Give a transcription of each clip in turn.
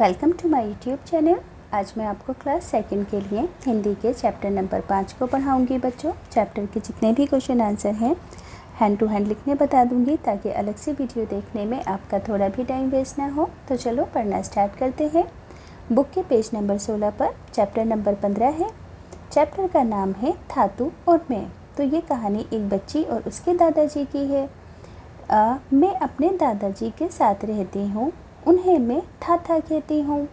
Welcome to my YouTube channel. आज मैं आपको क्लास सेकंड के लिए हिंदी के चैप्टर नंबर 5 को पढ़ाऊंगी। बच्चों, चैप्टर के जितने भी क्वेश्चन आंसर हैं हैंड टू हैंड लिखने बता दूंगी, ताकि अलग से वीडियो देखने में आपका थोड़ा भी टाइम वेस्ट ना हो। तो चलो पढ़ना स्टार्ट करते हैं। बुक के पेज नंबर 16 पर चैप्टर नंबर 15 है। चैप्टर का नाम है थातू और मैं। तो ये कहानी एक बच्ची और उसके दादाजी की है। मैं अपने दादाजी के साथ रहती हूँ, उन्हें मैं थाथा कहती हूँ,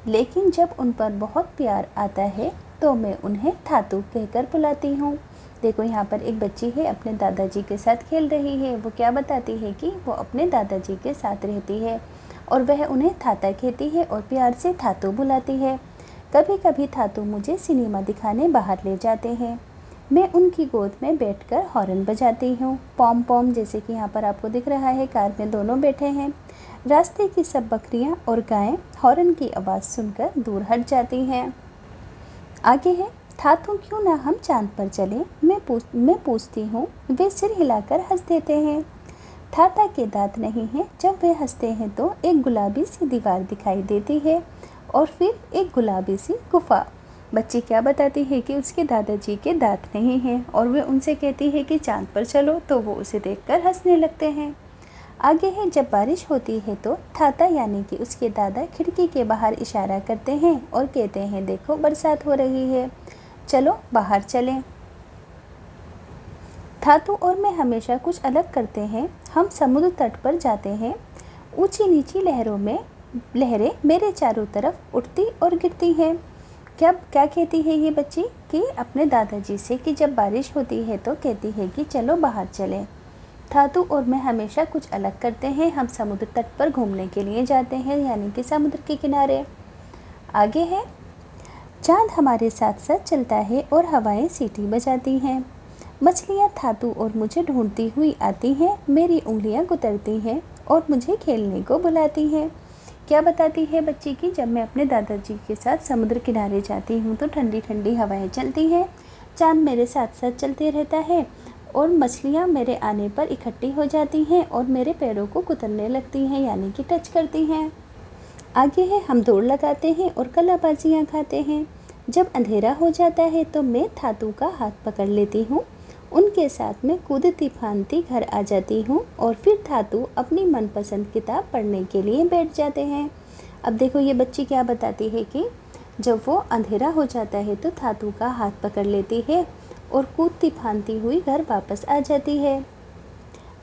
लेकिन जब उन पर बहुत प्यार आता है तो मैं उन्हें थातू कहकर बुलाती हूँ। देखो, यहाँ पर एक बच्ची है, अपने दादाजी के साथ खेल रही है। वो क्या बताती है कि वो अपने दादाजी के साथ रहती है और वह उन्हें थाता कहती है और प्यार से थातू बुलाती है। कभी कभी थातू मुझे सिनेमा दिखाने बाहर ले जाते हैं। मैं उनकी गोद में बैठकर हॉर्न बजाती हूँ, पॉम पॉम, जैसे कि यहाँ पर आपको दिख रहा है। कार में दोनों बैठे हैं। रास्ते की सब बकरियाँ और गायें हॉर्न की आवाज़ सुनकर दूर हट जाती हैं। आगे है, थातू क्यों ना हम चांद पर चलें, मैं पूछती हूँ। वे सिर हिलाकर हंस देते हैं। थाता के दांत नहीं हैं। जब वे हंसते हैं तो एक गुलाबी सी दीवार दिखाई देती है और फिर एक गुलाबी सी गुफा। बच्ची क्या बताती है कि उसके दादाजी के दांत नहीं हैं और वे उनसे कहती है कि चांद पर चलो, तो वो उसे देखकर हंसने लगते हैं। आगे है, जब बारिश होती है तो थाता यानी कि उसके दादा खिड़की के बाहर इशारा करते हैं और कहते हैं, देखो बरसात हो रही है, चलो बाहर चलें। थातू और मैं हमेशा कुछ अलग करते हैं। हम समुद्र तट पर जाते हैं। ऊंची नीची लहरें मेरे चारों तरफ उठती और गिरती हैं। क्या कहती है ये बच्ची कि अपने दादाजी से कि जब बारिश होती है तो कहती है कि चलो बाहर चलें। थातू और मैं हमेशा कुछ अलग करते हैं। हम समुद्र तट पर घूमने के लिए जाते हैं, यानी कि समुद्र के किनारे। आगे है, चांद हमारे साथ साथ चलता है और हवाएं सीटी बजाती हैं। मछलियाँ थातू और मुझे ढूंढती हुई आती हैं। मेरी उंगलियाँ कुतरती हैं और मुझे खेलने को बुलाती हैं। क्या बताती है बच्ची की जब मैं अपने दादाजी के साथ समुद्र किनारे जाती हूँ तो ठंडी ठंडी हवाएं चलती हैं, चांद मेरे साथ साथ चलते रहता है और मछलियाँ मेरे आने पर इकट्ठी हो जाती हैं और मेरे पैरों को कुतरने लगती हैं, यानी कि टच करती हैं। आगे है, हम दौड़ लगाते हैं और कलाबाजियाँ खाते हैं। जब अंधेरा हो जाता है तो मैं थातू का हाथ पकड़ लेती हूँ। उनके साथ में कूदती फांदती घर आ जाती हूँ और फिर थातू अपनी मनपसंद किताब पढ़ने के लिए बैठ जाते हैं। अब देखो, ये बच्ची क्या बताती है कि जब वो अंधेरा हो जाता है तो थातू का हाथ पकड़ लेती है और कूदती फांदती हुई घर वापस आ जाती है।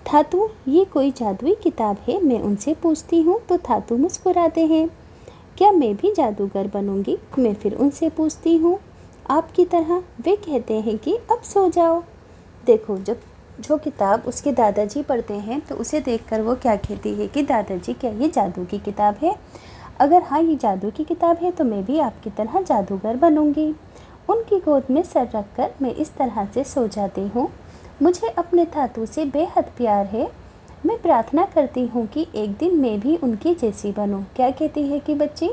थातू, ये कोई जादुई किताब है, मैं उनसे पूछती हूँ तो थातू मुस्कुराते हैं। क्या मैं भी जादूगर बनूंगी, मैं फिर उनसे पूछती हूँ। आपकी तरह। वे कहते हैं कि अब सो जाओ। देखो, जब जो किताब उसके दादाजी पढ़ते हैं तो उसे देखकर वो क्या कहती है कि दादाजी, क्या ये जादू की किताब है? अगर हाँ, ये जादू की किताब है तो मैं भी आपकी तरह जादूगर बनूंगी। उनकी गोद में सर रखकर मैं इस तरह से सो जाती हूँ। मुझे अपने थातू से बेहद प्यार है। मैं प्रार्थना करती हूँ कि एक दिन मैं भी उनकी जैसी बनूँ। क्या कहती है कि बच्ची,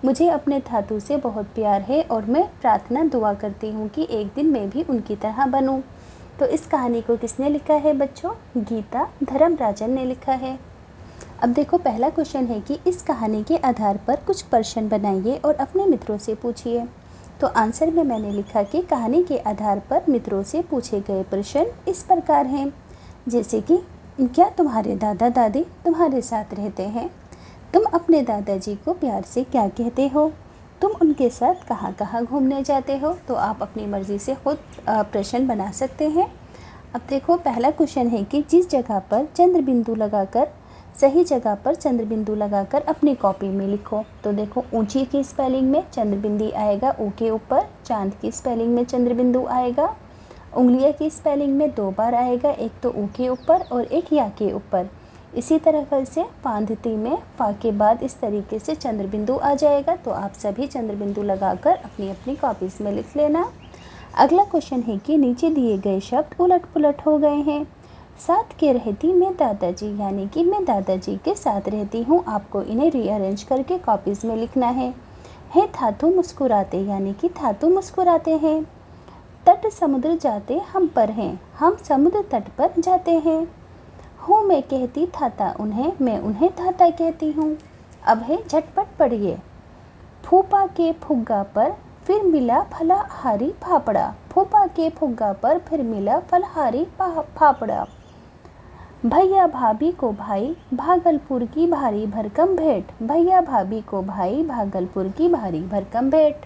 मुझे अपने थातू से बहुत प्यार है और मैं प्रार्थना दुआ करती हूँ कि एक दिन मैं भी उनकी तरह बनूँ। तो इस कहानी को किसने लिखा है बच्चों? गीता धर्मराजन ने लिखा है। अब देखो, पहला क्वेश्चन है कि इस कहानी के आधार पर कुछ प्रश्न बनाइए और अपने मित्रों से पूछिए। तो आंसर में मैंने लिखा कि कहानी के आधार पर मित्रों से पूछे गए प्रश्न इस प्रकार हैं, जैसे कि क्या तुम्हारे दादा दादी तुम्हारे साथ रहते हैं? तुम अपने दादाजी को प्यार से क्या कहते हो? तुम उनके साथ कहाँ कहाँ घूमने जाते हो? तो आप अपनी मर्ज़ी से खुद प्रश्न बना सकते हैं। अब देखो, पहला क्वेश्चन है कि जिस जगह पर चंद्र बिंदु लगाकर, सही जगह पर चंद्र बिंदु लगाकर अपनी कॉपी में लिखो। तो देखो, ऊंची की स्पेलिंग में चंद्र बिंदु आएगा ऊ के ऊपर, चांद की स्पेलिंग में चंद्र बिंदु आएगा, उंगलियाँ की स्पेलिंग में 2 बार आएगा, एक तो ऊ के ऊपर और एक या के ऊपर। इसी तरह से फांदती में फा के बाद इस तरीके से चंद्र बिंदु आ जाएगा। तो आप सभी चंद्र बिंदु लगाकर अपनी अपनी कॉपीज़ में लिख लेना। अगला क्वेश्चन है कि नीचे दिए गए शब्द उलट पुलट हो गए हैं। साथ के रहती मैं दादाजी, यानी कि मैं दादाजी के साथ रहती हूँ। आपको इन्हें रीअरेंज करके कॉपीज़ में लिखना है। थातू मुस्कुराते, यानी कि थातू मुस्कुराते हैं। तट समुद्र जाते हम पर हैं, हम समुद्र तट पर जाते हैं। मैं कहती थाता उन्हें, मैं उन्हें थाता कहती हूँ। अब है झटपट पढ़िए। फूफा के फुग्गा पर फिर मिला फलाहारी फाफड़ा। फूफा के फुग्गा पर फिर मिला फलाहारी फाफड़ा। भैया भाभी को भाई भागलपुर की भारी भरकम भेंट। भैया भाभी को भाई भागलपुर की भारी भरकम भेंट।